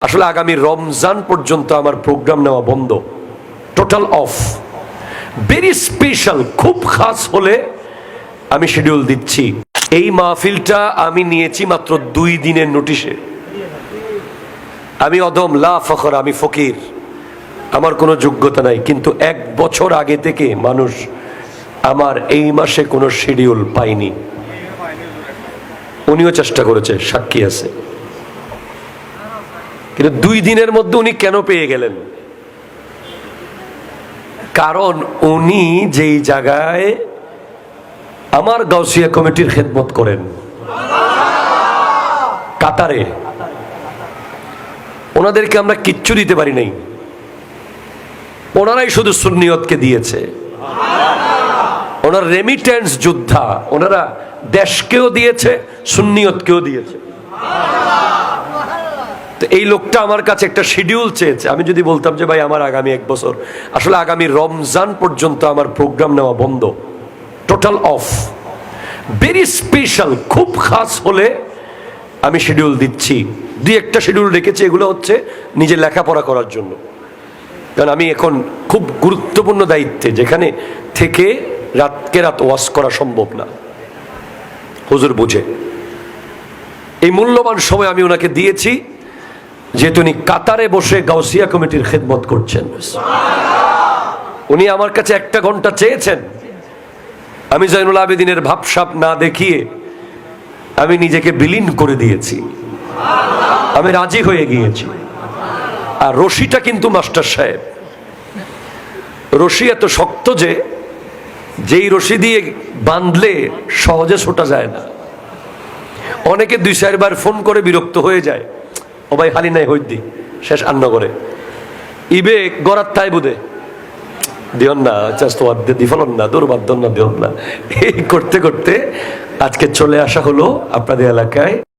আসলে আগামী রমজান পর্যন্ত আমার প্রোগ্রাম নেওয়া বন্ধ, টোটাল অফ। ভেরি স্পেশাল, খুব খাস হলে আমি শিডিউল দিচ্ছি। এই মাহফিলটা আমি নিয়েছি মাত্র 2 দিনের নোটিশে। আমি অদম, লা ফখর, আমি ফকির, আমার কোনো যোগ্যতা নাই, কিন্তু 1 বছর আগে থেকে মানুষ আমার এই মাসে কোনো শিডিউল পায়নি। উনিও চেষ্টা করেছে, সাক্ষী আছে, কিন্তু 2 দিনের মধ্যে উনি কেন পেয়ে গেলেন? কারণ উনি যেই জায়গায় আমার গাউসিয়া কমিটির খেদমত করেন, কাতারে, ওনাদেরকে আমরা কিচ্ছু দিতে পারি নাই, ওনারাই শুধু সুন্নিয়তকে দিয়েছে। ওনার রেমিটেন্স যোদ্ধা, ওনারা দেশকেও দিয়েছে, সুন্নিয়তকেও দিয়েছে। তো এই লোকটা আমার কাছে একটা শিডিউল চেয়েছে। আমি যদি বলতাম যে ভাই আমার আগামী 1 বছর, আসলে আগামী রমজান পর্যন্ত আমার প্রোগ্রাম নেওয়া বন্ধ, টোটাল অফ। ভেরি স্পেশাল, খুব খাস হলে আমি শিডিউল দিচ্ছি। 2-1টা শিডিউল রেখেছি, এগুলো হচ্ছে নিজে লেখাপড়া করার জন্য। কারণ আমি এখন খুব গুরুত্বপূর্ণ দায়িত্বে, যেখানে থেকে রাতকে রাত ওয়াজ করা সম্ভব না, হুজুর বুঝে। এই মূল্যবান সময় আমি ওনাকে দিয়েছি, যেহেতু উনি কাতারে বসে গাউসিয়া কমিটির খেদমত করছেন। উনি আমার কাছে 1টা ঘন্টা চেয়েছেন। আমি জয়নুল আবেদিনের ভাবসাব না দেখিয়ে আমি নিজেকে বিলীন করে দিয়েছি, আমি রাজি হয়ে গিয়েছি। আর রশিটা কিন্তু মাস্টার সাহেব, রশি এত শক্ত যে যেই রশি দিয়ে বাঁধলে সহজে ছোটা যায় না। অনেকে 2-4 বার ফোন করে বিরক্ত হয়ে যায়, ও ভাই হালি নাই হইদি শেষ আন্ন করে ইবে গড়ার তাই বুধে দিও না, দিফলন না, দুর্বাদ্য না, দিও না। এই করতে করতে আজকে চলে আসা হলো আপনাদের এলাকায়।